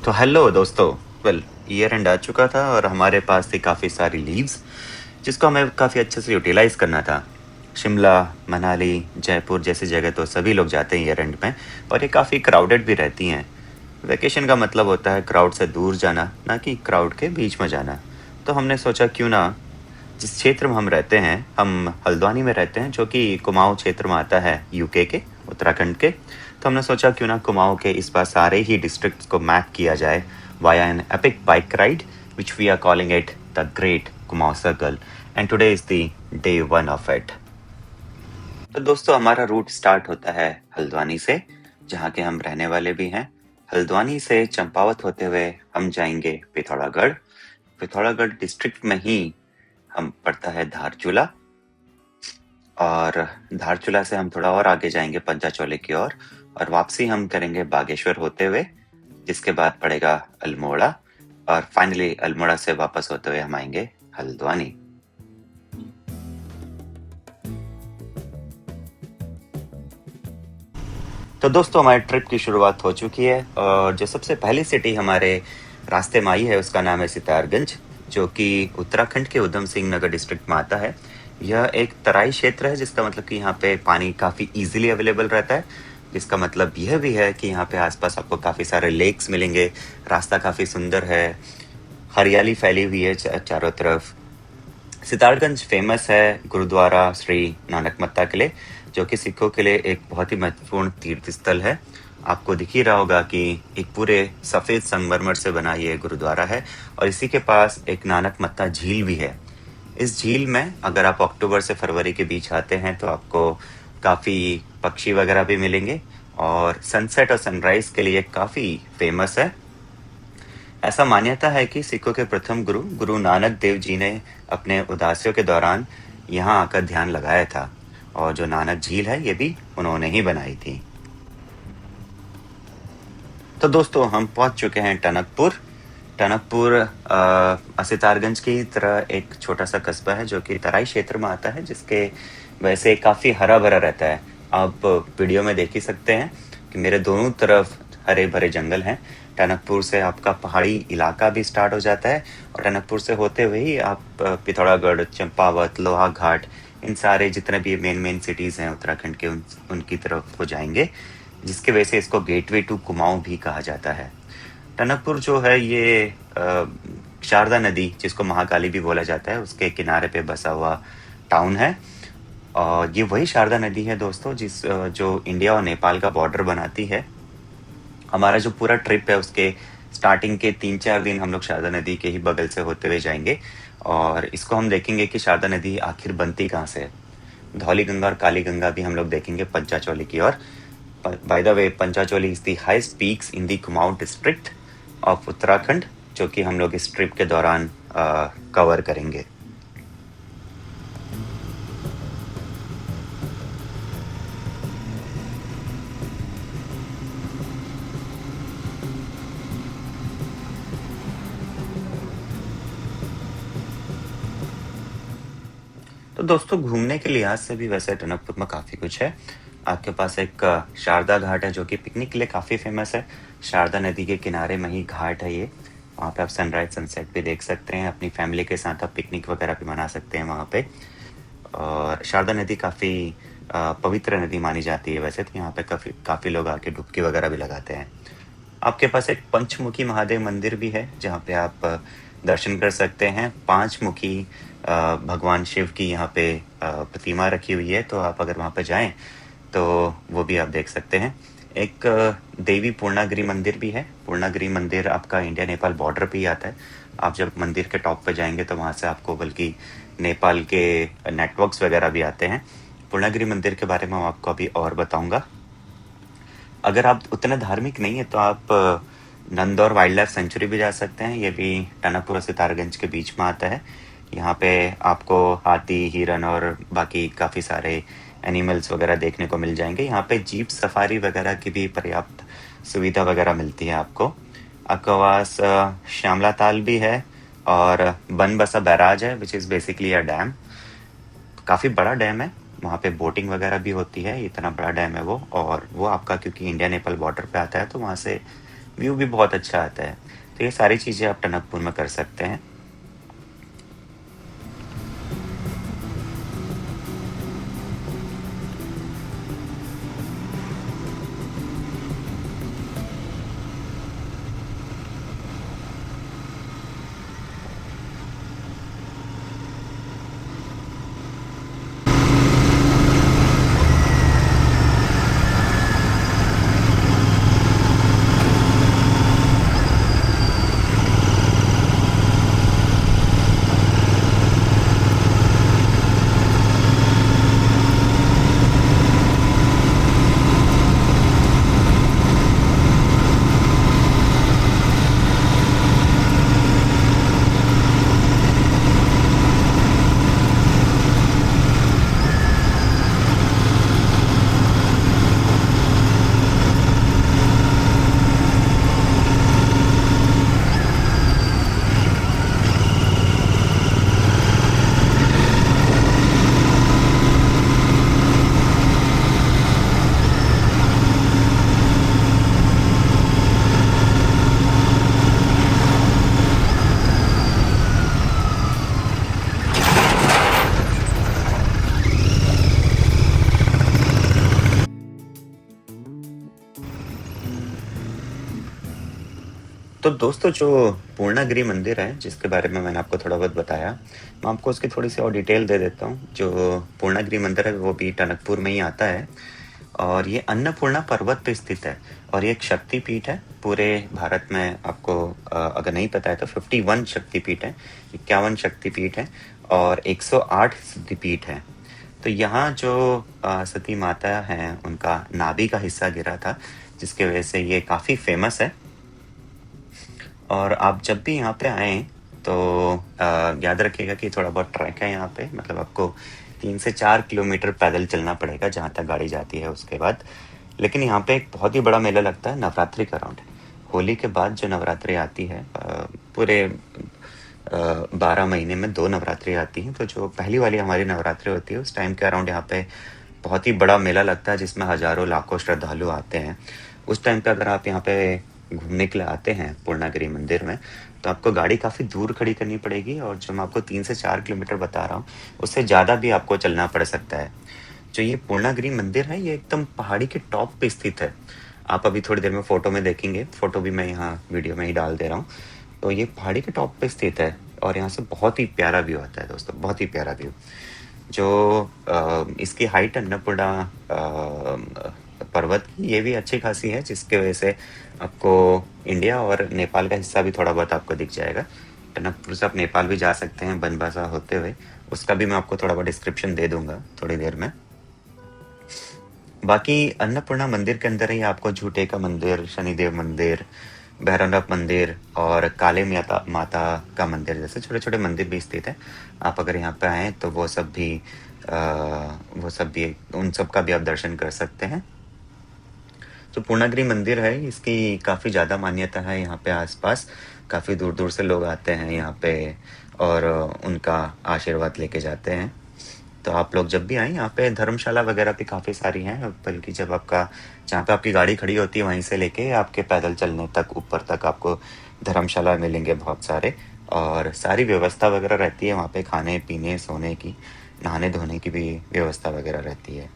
तो हेलो दोस्तों। Well, year and आ चुका था और हमारे पास थी काफ़ी सारी लीव्स जिसको हमें काफ़ी अच्छे से यूटिलाइज करना था। शिमला, मनाली, जयपुर जैसी जगह तो सभी लोग जाते हैं ईयर एंड में, और ये काफ़ी क्राउडेड भी रहती हैं। वेकेशन का मतलब होता है क्राउड से दूर जाना, ना कि क्राउड के बीच में जाना। तो हमने सोचा क्यों ना, जिस क्षेत्र में हम रहते हैं, हम हल्द्वानी में रहते हैं जो कि कुमाऊं क्षेत्र में आता है, यूके के, उत्तराखंड के। तो हमने सोचा क्यों ना कुमाऊं के इस बार सारे ही डिस्ट्रिक्ट्स को मैप किया जाए via an epic bike ride which we are calling it the great Kumaon circle, and today is the day 1 of it. तो दोस्तों, हमारा रूट स्टार्ट होता है हल्द्वानी से, जहाँ के हम रहने वाले भी हैं। हल्द्वानी से चंपावत होते हुए हम जाएंगे पिथौरागढ़। पिथौरागढ़ डिस्ट्रिक्ट में ही हम पड़ता है धारचूला, और धारचूला से हम थोड़ा और आगे जाएंगे पंचाचौली की ओर, और वापसी हम करेंगे बागेश्वर होते हुए, जिसके बाद पड़ेगा अल्मोड़ा, और फाइनली अल्मोड़ा से वापस होते हुए हम आएंगे हल्द्वानी। तो दोस्तों, हमारी ट्रिप की शुरुआत हो चुकी है, और जो सबसे पहली सिटी हमारे रास्ते में आई है उसका नाम है सितारगंज, जो कि उत्तराखंड के उधम सिंह नगर डिस्ट्रिक्ट में आता है। यह एक तराई क्षेत्र है, जिसका मतलब कि यहाँ पे पानी काफ़ी इजीली अवेलेबल रहता है, जिसका मतलब यह भी है कि यहाँ पे आसपास आपको काफ़ी सारे लेक्स मिलेंगे। रास्ता काफ़ी सुंदर है, हरियाली फैली हुई है चारों तरफ। सितारगंज फेमस है गुरुद्वारा श्री नानक मत्ता के लिए, जो कि सिखों के लिए एक बहुत ही महत्वपूर्ण तीर्थ स्थल है। आपको दिख ही रहा होगा कि एक पूरे सफ़ेद संगमरमर से बना ये गुरुद्वारा है, और इसी के पास एक नानक मत्ता झील भी है। इस झील में अगर आप अक्टूबर से फरवरी के बीच आते हैं तो आपको काफ़ी पक्षी वगैरह भी मिलेंगे, और सनसेट और सनराइज के लिए काफ़ी फेमस है। ऐसा मान्यता है कि सिखों के प्रथम गुरु गुरु नानक देव जी ने अपने उदासियों के दौरान यहाँ आकर ध्यान लगाया था, और जो नानक झील है ये भी उन्होंने ही बनाई थी। तो दोस्तों, हम पहुंच चुके हैं टनकपुर। टनकपुर सितारगंज की तरह एक छोटा सा कस्बा है जो कि तराई क्षेत्र में आता है, जिसके वैसे काफ़ी हरा भरा रहता है। आप वीडियो में देख ही सकते हैं कि मेरे दोनों तरफ हरे भरे जंगल हैं। टनकपुर से आपका पहाड़ी इलाका भी स्टार्ट हो जाता है, और टनकपुर से होते हुए ही आप पिथौरागढ़, चंपावत, लोहाघाट, इन सारे जितने भी मेन मेन सिटीज़ हैं उत्तराखंड के उनकी तरफ हो जाएंगे, जिसके वजह से इसको गेटवे टू कुमाऊं भी कहा जाता है। टनकपुर जो है ये शारदा नदी, जिसको महाकाली भी बोला जाता है, उसके किनारे पे बसा हुआ टाउन है। और ये वही शारदा नदी है दोस्तों जो इंडिया और नेपाल का बॉर्डर बनाती है। हमारा जो पूरा ट्रिप है उसके स्टार्टिंग के 3-4 दिन हम लोग शारदा नदी के ही बगल से होते हुए जाएंगे, और इसको हम देखेंगे कि शारदा नदी आखिर बनती कहाँ से है। धौली गंगा और काली गंगा भी हम लोग देखेंगे पंचाचौली की ओर। By the way, Panchachuli is the highest peaks in the Kumaon district of Uttarakhand, जो कि हम लोग इस ट्रिप के दौरान कवर करेंगे। तो दोस्तों, घूमने के लिहाज से भी वैसे टनकपुर में काफ़ी कुछ है। आपके पास एक शारदा घाट है जो कि पिकनिक के लिए काफ़ी फेमस है। शारदा नदी के किनारे में ही घाट है ये। वहाँ पे आप सनराइज सनसेट भी देख सकते हैं, अपनी फैमिली के साथ आप पिकनिक वगैरह भी मना सकते हैं वहाँ पे। और शारदा नदी काफ़ी पवित्र नदी मानी जाती है वैसे, तो यहाँ पे काफ़ी लोग आके डुबकी वगैरह भी लगाते हैं। आपके पास एक पंचमुखी महादेव मंदिर भी है, जहाँ पे आप दर्शन कर सकते हैं। 5 मुखी भगवान शिव की यहाँ पे प्रतिमा रखी हुई है, तो आप अगर वहाँ पे जाएं तो वो भी आप देख सकते हैं। एक देवी पूर्णागिरी मंदिर भी है। पूर्णागिरी मंदिर आपका इंडिया नेपाल बॉर्डर पे ही आता है। आप जब मंदिर के टॉप पे जाएंगे तो वहाँ से आपको बल्कि नेपाल के नेटवर्क्स वगैरह भी आते हैं। पूर्णागिरी मंदिर के बारे में मैं आपको अभी और बताऊंगा। अगर आप उतने धार्मिक नहीं है तो आप नंदौर वाइल्ड लाइफ सेंचुरी भी जा सकते हैं। ये भी टनकपुर और सितारगंज के बीच में आता है। यहाँ पे आपको हाथी, हिरन और बाकी काफ़ी सारे एनिमल्स वगैरह देखने को मिल जाएंगे। यहाँ पे जीप सफारी वगैरह की भी पर्याप्त सुविधा वगैरह मिलती है आपको। आपके पास श्यामला ताल भी है, और बनबसा बैराज है which is basically a dam. काफ़ी बड़ा डैम है, वहाँ पे बोटिंग वगैरह भी होती है, इतना बड़ा डैम है वो। और वो आपका क्योंकि इंडिया नेपाल बॉर्डर पे आता है तो वहाँ से व्यू भी बहुत अच्छा आता है। तो ये सारी चीज़ें आप टनकपुर में कर सकते हैं। तो दोस्तों, जो पूर्णागिरि मंदिर है जिसके बारे में मैंने आपको थोड़ा बहुत बताया, मैं आपको उसकी थोड़ी सी और डिटेल दे देता हूँ। जो पूर्णागिरि मंदिर है वो भी टनकपुर में ही आता है, और ये अन्नपूर्णा पर्वत पे स्थित है। और ये एक शक्तिपीठ है। पूरे भारत में आपको अगर नहीं पता है तो 51 शक्तिपीठ है, 51 शक्तिपीठ है और 108 सिद्धिपीठ है। तो यहाँ जो सती माता हैं उनका नाभि का हिस्सा गिरा था, जिसके वजह से ये काफ़ी फेमस है। और आप जब भी यहाँ पे आएँ तो याद रखिएगा कि थोड़ा बहुत ट्रैक है यहाँ पे, मतलब आपको 3 से 4 किलोमीटर पैदल चलना पड़ेगा जहाँ तक गाड़ी जाती है उसके बाद। लेकिन यहाँ पे एक बहुत ही बड़ा मेला लगता है नवरात्रि का राउंड। होली के बाद जो नवरात्रि आती है, पूरे 12 महीने में 2 नवरात्रि आती हैं। तो जो पहली वाली हमारी नवरात्रि होती है उस टाइम के अराउंड यहाँ पे बहुत ही बड़ा मेला लगता है, जिसमें हज़ारों लाखों श्रद्धालु आते हैं। उस टाइम पे अगर आप यहाँ पे घूमने के लिए आते हैं पूर्णागिरि मंदिर में, तो आपको गाड़ी काफ़ी दूर खड़ी करनी पड़ेगी, और जो मैं आपको 3 से 4 किलोमीटर बता रहा हूँ उससे ज़्यादा भी आपको चलना पड़ सकता है। जो ये पूर्णागिरि मंदिर है ये एकदम पहाड़ी के टॉप पे स्थित है। आप अभी थोड़ी देर में फ़ोटो में देखेंगे, फ़ोटो भी मैं यहाँ वीडियो में ही डाल दे रहा हूँ। तो ये पहाड़ी के टॉप पे स्थित है और यहाँ से बहुत ही प्यारा व्यू आता है दोस्तों, बहुत ही प्यारा व्यू। जो इसकी हाइट अन्नपूर्णा पर्वत की ये भी अच्छी खासी है, जिसके वजह से आपको इंडिया और नेपाल का हिस्सा भी थोड़ा बहुत आपको दिख जाएगा। टनकपुर से आप नेपाल भी जा सकते हैं बनबसा होते हुए, उसका भी मैं आपको थोड़ा बहुत डिस्क्रिप्शन दे दूंगा थोड़ी देर में। बाकी अन्नपूर्णा मंदिर के अंदर ही आपको झूठे का मंदिर, शनिदेव मंदिर, भैरवनाथ मंदिर और काली माता माता का मंदिर जैसे छोटे छोटे मंदिर भी स्थित है। आप अगर यहाँ पे आएँ तो वो सब भी उन सब का भी आप दर्शन कर सकते हैं। जो पूर्णागिरि मंदिर है इसकी काफ़ी ज़्यादा मान्यता है। यहाँ पे आसपास काफ़ी दूर दूर से लोग आते हैं यहाँ पे और उनका आशीर्वाद लेके जाते हैं। तो आप लोग जब भी आएँ, यहाँ पे धर्मशाला वगैरह भी काफ़ी सारी हैं, बल्कि जब आपका जहाँ पे आपकी गाड़ी खड़ी होती है वहीं से लेके आपके पैदल चलने तक ऊपर तक आपको धर्मशाला मिलेंगे बहुत सारे, और सारी व्यवस्था वगैरह रहती है वहाँ पे, खाने पीने सोने की, नहाने धोने की भी व्यवस्था वगैरह रहती है।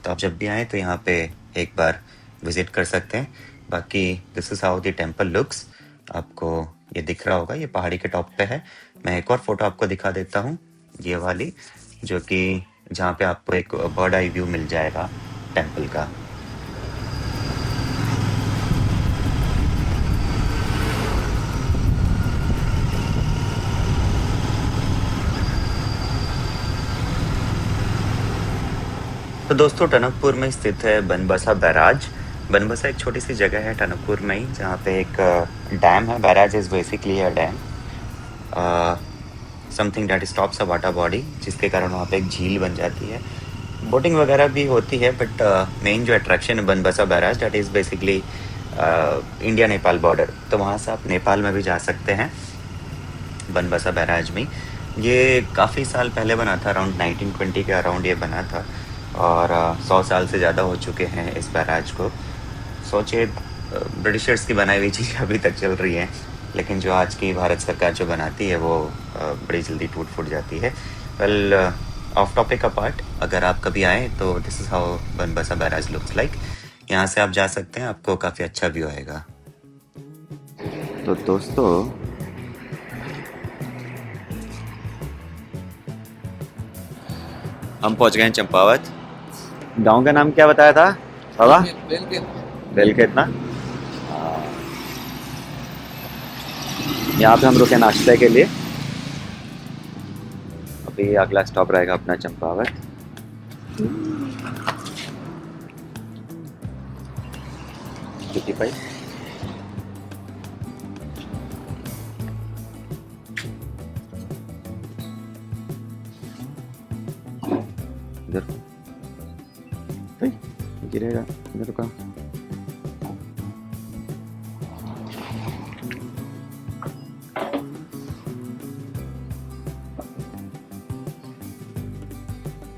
तो आप जब भी आएँ तो यहाँ पे एक बार विज़िट कर सकते हैं। बाकी this is how the temple looks. आपको ये दिख रहा होगा, ये पहाड़ी के टॉप पे है। मैं एक और फोटो आपको दिखा देता हूँ, ये वाली, जो कि जहाँ पे आपको एक बर्ड आई व्यू मिल जाएगा टेम्पल का। तो दोस्तों, टनकपुर में स्थित है बनबसा बैराज। बनबसा एक छोटी सी जगह है टनकपुर में ही, जहाँ पे एक डैम है। Barrage is basically a dam, something that stops a water body, जिसके कारण वहाँ पे एक झील बन जाती है। बोटिंग वगैरह भी होती है, बट मेन जो अट्रैक्शन है Banbasa barrage, that is basically India Nepal border. तो वहाँ से आप नेपाल में भी जा सकते हैं बनबसा बैराज में। ये काफ़ी साल पहले बना था, अराउंड 1920 के अराउंड ये बना था, और 100 साल से ज़्यादा हो चुके हैं इस बैराज को। सोचिए ब्रिटिशर्स की बनाई हुई चीज़ें अभी तक चल रही हैं, लेकिन जो आज की भारत सरकार जो बनाती है वो बड़ी जल्दी टूट फूट जाती है। वेल, ऑफ टॉपिक अपार्ट, अगर आप कभी आए तो this is how Banbasa barrage looks like. यहाँ से आप जा सकते हैं, आपको काफ़ी अच्छा व्यू आएगा। तो दोस्तों, हम पहुंच गए हैं चंपावत। गांव का नाम क्या बताया था बाबा? बेलखेत ना। यहाँ पे हम रुके नाश्ते के लिए। अभी अगला स्टॉप रहेगा अपना चंपावत। कितनी पाई? इधर गिरेगा, इधर रुका।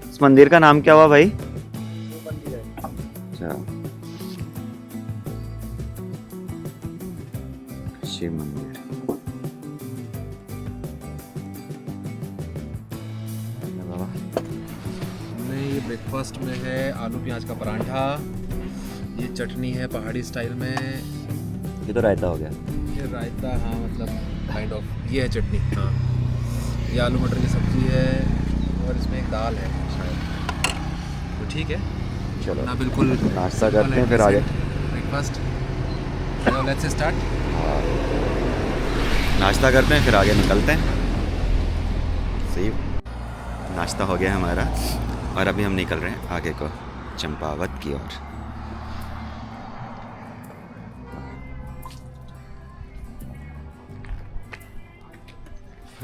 इस मंदिर का नाम क्या हुआ भाई? अच्छा, शिव मंदिर। ये ब्रेकफास्ट में है आलू प्याज का परांठा, ये चटनी है पहाड़ी स्टाइल में, ये तो रायता हो गया। ये रायता, हाँ मतलब काइंड ऑफ, ये है चटनी, हाँ। ये आलू मटर की सब्जी है और इसमें एक दाल है शायद, तो ठीक है। चलो ना बिल्कुल नाश्ता करते हैं फिर आगे। ब्रेकफास्ट, चलो लेट्स स्टार्ट। नाश्ता करते हैं फिर आगे निकलते हैं। सही, नाश्ता हो गया हमारा और अभी हम निकल रहे हैं आगे को चंपावत की ओर।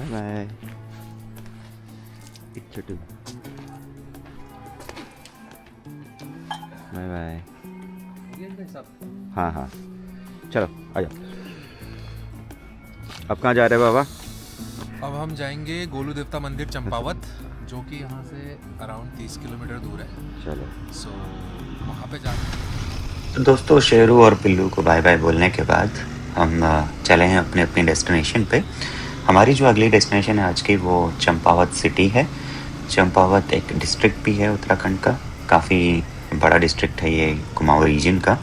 बाय छोटू, बाय बाय। हाँ हाँ, चलो आ जाओ। अब कहाँ जा रहे हो बाबा? अब हम जाएंगे गोलू देवता मंदिर चंपावत, जो कि यहाँ से अराउंड 30 किलोमीटर दूर है। चलो, सो वहाँ पे जाएंगे। तो दोस्तों, शेरू और पिल्लू को बाय बाय बोलने के बाद हम चले हैं अपने अपनी डेस्टिनेशन पे। हमारी जो अगली डेस्टिनेशन है आज की वो चंपावत सिटी है। चंपावत एक डिस्ट्रिक्ट भी है उत्तराखंड का, काफ़ी बड़ा डिस्ट्रिक्ट है ये कुमाऊं रीजन का।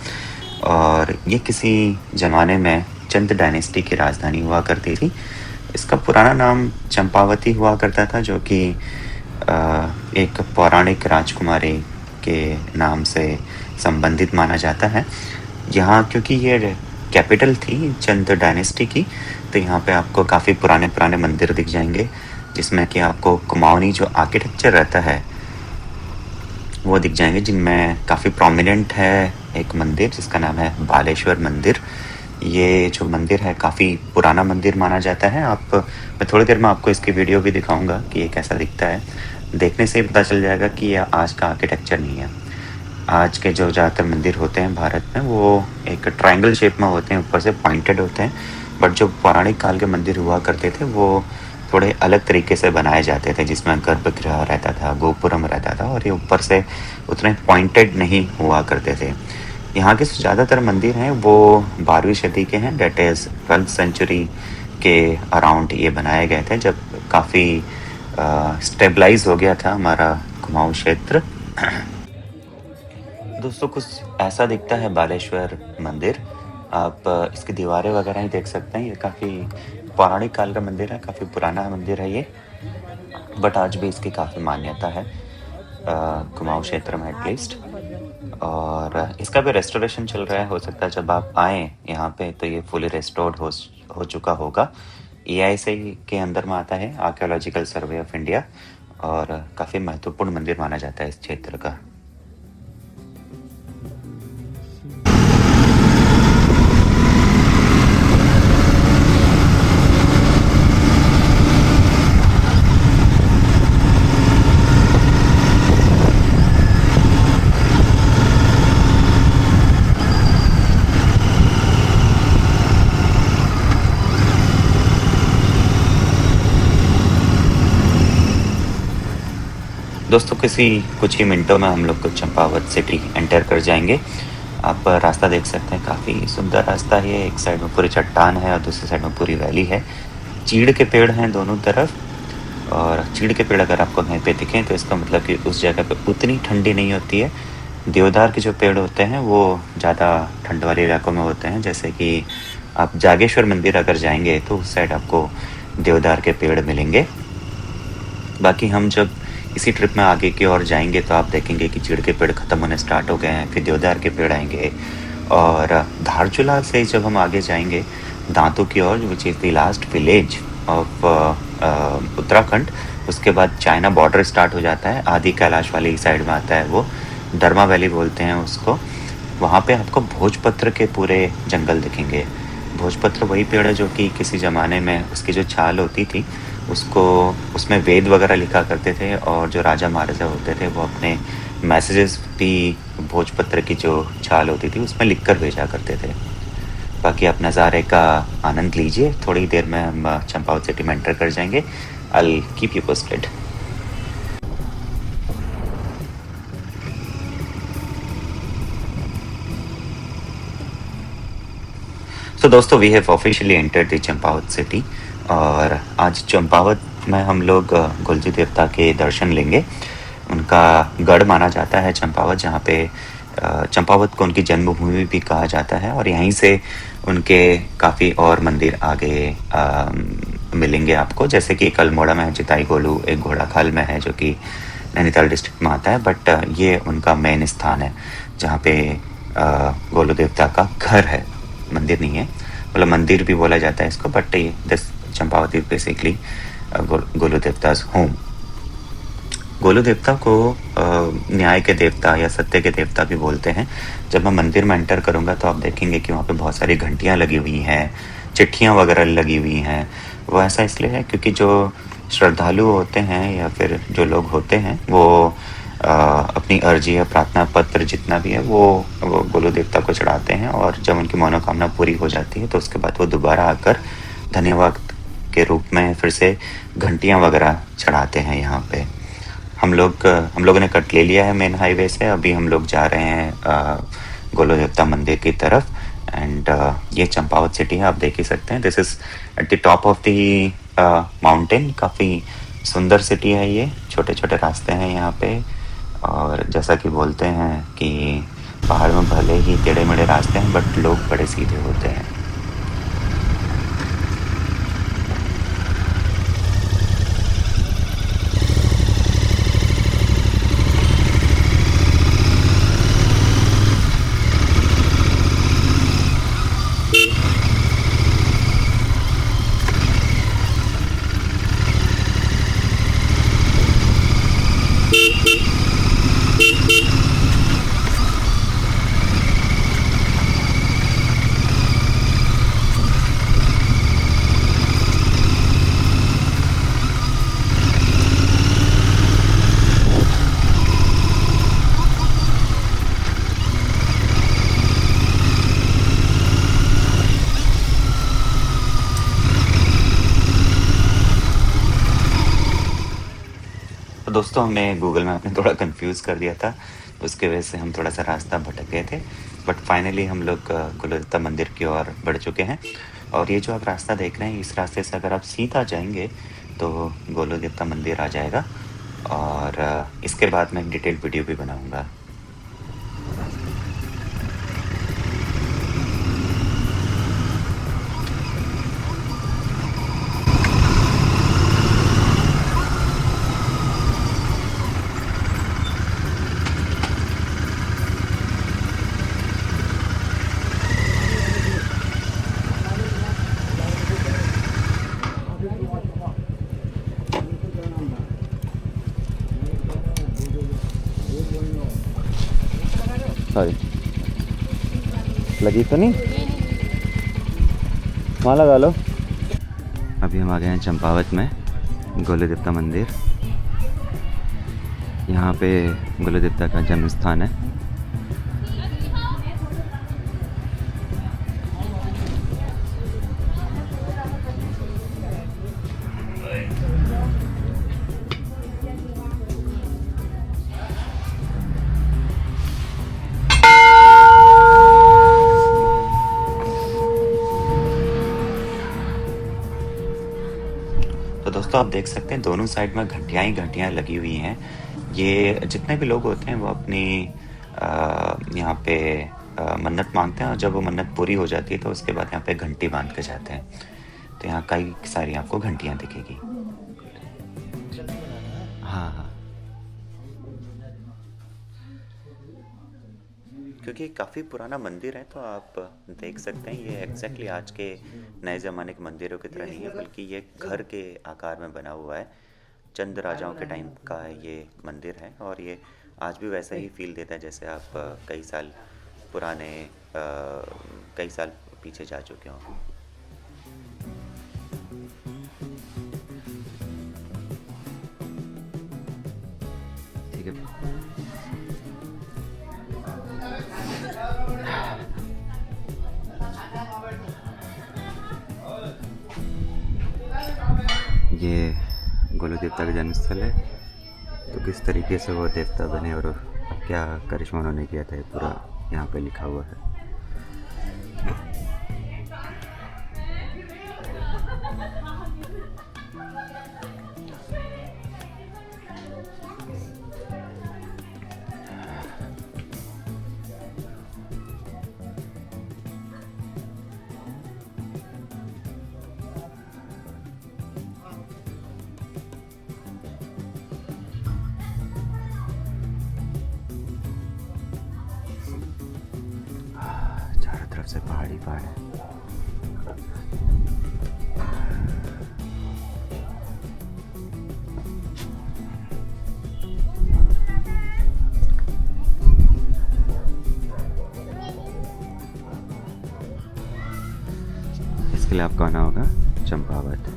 और ये किसी ज़माने में चंद डायनेस्टी की राजधानी हुआ करती थी। इसका पुराना नाम चंपावती हुआ करता था, जो कि एक पौराणिक राजकुमारी के नाम से संबंधित माना जाता है। यहाँ क्योंकि ये कैपिटल थी चंद डायनेस्टी की, तो यहाँ पे आपको काफ़ी पुराने पुराने मंदिर दिख जाएंगे, जिसमें कि आपको कुमाऊनी जो आर्किटेक्चर रहता है वो दिख जाएंगे, जिनमें काफ़ी प्रोमिनेंट है एक मंदिर जिसका नाम है बालेश्वर मंदिर। ये जो मंदिर है काफ़ी पुराना मंदिर माना जाता है। मैं थोड़ी देर में आपको इसकी वीडियो भी दिखाऊंगा कि ये कैसा दिखता है। देखने से ही पता चल जाएगा कि ये आज का आर्किटेक्चर नहीं है। आज के जो ज़्यादातर मंदिर होते हैं भारत में वो एक ट्रायंगल शेप में होते हैं, ऊपर से पॉइंटेड होते हैं। बट जो पौराणिक काल के मंदिर हुआ करते थे वो थोड़े अलग तरीके से बनाए जाते थे, जिसमें गर्भगृह रहता था, गोपुरम रहता था, और ये ऊपर से उतने पॉइंटेड नहीं हुआ करते थे। यहाँ के ज़्यादातर मंदिर हैं वो 12वीं सदी के हैं, डेट इज़ 12th सेंचुरी के अराउंड ये बनाए गए थे, जब काफ़ी स्टेबलाइज हो गया था हमारा कुमाऊं क्षेत्र। दोस्तों, कुछ ऐसा दिखता है बालेश्वर मंदिर। आप इसकी दीवारें वगैरह ही देख सकते हैं। ये काफ़ी पौराणिक काल का मंदिर है, काफ़ी पुराना मंदिर है ये, बट आज भी इसकी काफ़ी मान्यता है कुमाऊं क्षेत्र में एटलीस्ट। और इसका भी रेस्टोरेशन चल रहा है, हो सकता है जब आप आएँ यहाँ पे तो ये फुली रेस्टोर्ड हो चुका होगा। EIC के अंदर में आता है, आर्कियोलॉजिकल सर्वे ऑफ इंडिया, और काफ़ी महत्वपूर्ण मंदिर माना जाता है इस क्षेत्र का। दोस्तों, कुछ ही मिनटों में हम लोग को चंपावत सिटी एंटर कर जाएंगे। आप रास्ता देख सकते हैं, काफ़ी सुंदर रास्ता है। एक साइड में पूरी चट्टान है और दूसरी साइड में पूरी वैली है। चीड़ के पेड़ हैं दोनों तरफ, और चीड़ के पेड़ अगर आपको कहीं पे दिखें तो इसका मतलब कि उस जगह पे उतनी ठंडी नहीं होती है। देवदार के जो पेड़ होते हैं वो ज़्यादा ठंड वाले इलाकों में होते हैं, जैसे कि आप जागेश्वर मंदिर अगर जाएंगे तो उस साइड आपको देवदार के पेड़ मिलेंगे। बाकी हम जब इसी ट्रिप में आगे की ओर जाएंगे तो आप देखेंगे कि चीड़ के पेड़ ख़त्म होने स्टार्ट हो गए हैं, फिर देवदार के पेड़ आएंगे। और धारचूला से जब हम आगे जाएंगे दांतू की ओर, which is the last village of Uttarakhand, उसके बाद चाइना बॉर्डर स्टार्ट हो जाता है। आदि कैलाश वाली साइड में आता है वो, धर्मा वैली बोलते हैं उसको। वहाँ पे आपको भोजपत्र के पूरे जंगल दिखेंगे। भोजपत्र वही पेड़ है जो कि किसी ज़माने में उसकी जो छाल होती थी उसको, उसमें वेद वगैरह लिखा करते थे, और जो राजा महाराजा होते थे वो अपने मैसेजेस भी भोजपत्र की जो छाल होती थी उसमें लिख कर भेजा करते थे। बाकी आप नज़ारे का आनंद लीजिए। थोड़ी देर में हम चंपावत सिटी में एंटर कर जाएंगे। I keep you posted. तो दोस्तों, we have officially entered the Champawat city, और आज चंपावत में हम लोग गुलजी देवता के दर्शन लेंगे। उनका गढ़ माना जाता है चंपावत, जहाँ पे चंपावत को उनकी जन्मभूमि भी कहा जाता है, और यहीं से उनके काफ़ी और मंदिर आगे मिलेंगे आपको, जैसे कि एक अल्मोड़ा में है चिताई गोलू, एक घोड़ाखाल में है जो कि नैनीताल डिस्ट्रिक्ट में आता है। बट ये उनका मेन स्थान है जहाँ पे गोलू देवता का घर है, मंदिर नहीं है। मतलब मंदिर भी बोला जाता है इसको, but this Champawat is basically Golu Devta's home. Golu Devta को न्याय के देवता या सत्य के देवता भी बोलते हैं। जब मैं मंदिर में एंटर करूँगा तो आप देखेंगे कि वहाँ पे बहुत सारी घंटियाँ लगी हुई हैं, चिट्ठियाँ वगैरह लगी हुई हैं। वो ऐसा इसलिए है क्योंकि जो श्रद्धालु होते हैं या फिर जो लोग होते हैं वो अपनी अर्जी या प्रार्थना पत्र जितना भी है वो गोलू देवता को चढ़ाते हैं, और जब उनकी मनोकामना पूरी हो जाती है तो उसके बाद वो दोबारा आकर धन्यवाद के रूप में फिर से घंटियाँ वगैरह चढ़ाते हैं यहाँ पे। हम लोगों ने कट ले लिया है मेन हाईवे से। अभी हम लोग जा रहे हैं गोलू देवता मंदिर की तरफ। एंड ये चंपावत सिटी है, आप देख ही सकते हैं। This is at the top of the mountain. काफ़ी सुंदर सिटी है ये, छोटे छोटे रास्ते हैं यहाँ पे, और जैसा कि बोलते हैं कि पहाड़ में भले ही टेढ़े मेढ़े रास्ते हैं बट लोग बड़े सीधे होते हैं। तो दोस्तों, हमें गूगल मैप ने थोड़ा कंफ्यूज कर दिया था, उसके वजह से हम थोड़ा सा रास्ता भटक गए थे। बट फाइनली हम लोग गोलू देवता मंदिर की ओर बढ़ चुके हैं। और ये जो आप रास्ता देख रहे हैं, इस रास्ते से अगर आप सीधा जाएंगे तो गोलू देवता मंदिर आ जाएगा, और इसके बाद मैं एक डिटेल्ड वीडियो भी बनाऊँगा। सॉरी, लगी तो नहीं, वहाँ लगा लो। अभी हम आ गए हैं चंपावत में, गोलू देवता मंदिर। यहाँ पे गोलू देवता का जन्म स्थान है। दोस्तों आप देख सकते हैं दोनों साइड में घंटियां ही घंटियां लगी हुई हैं। ये जितने भी लोग होते हैं वो अपनी यहाँ पे मन्नत मांगते हैं और जब वो मन्नत पूरी हो जाती है तो उसके बाद यहाँ पे घंटी बांध के जाते हैं। तो यहाँ कई सारी आपको घंटियां दिखेगी। हाँ हाँ, क्योंकि काफ़ी पुराना मंदिर है तो आप देख सकते हैं ये एग्जैक्टली आज के नए ज़माने के मंदिरों की तरह नहीं है, बल्कि ये घर के आकार में बना हुआ है। चंद राजाओं के टाइम का ये मंदिर है और ये आज भी वैसा ही फील देता है जैसे आप कई साल पुराने कई साल पीछे जा चुके हों। ठीक है, ये गोलू देवता का जन्म स्थल है। तो किस तरीके से वो देवता बने और क्या करिश्मा उन्होंने किया था ये पूरा यहाँ पे लिखा हुआ है। चारों तरफ से पहाड़ी पहाड़ है। इसके लिए आपको आना होगा चंपावत।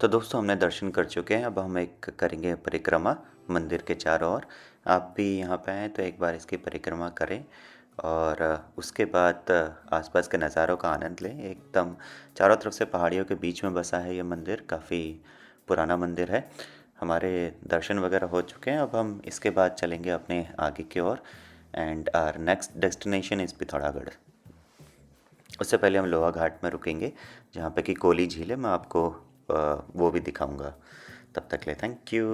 तो दोस्तों हमने दर्शन कर चुके हैं, अब हम एक करेंगे परिक्रमा मंदिर के चारों ओर। आप भी यहाँ पे आएँ तो एक बार इसकी परिक्रमा करें और उसके बाद आसपास के नज़ारों का आनंद लें। एकदम चारों तरफ से पहाड़ियों के बीच में बसा है ये मंदिर, काफ़ी पुराना मंदिर है। हमारे दर्शन वगैरह हो चुके हैं, अब हम इसके बाद चलेंगे अपने आगे की ओर। And our next destination is Pithoragarh. उससे पहले हम लोहा घाट में रुकेंगे जहाँ पे कि कोली झील है, मैं आपको वो भी दिखाऊंगा। तब तक ले थैंक यू।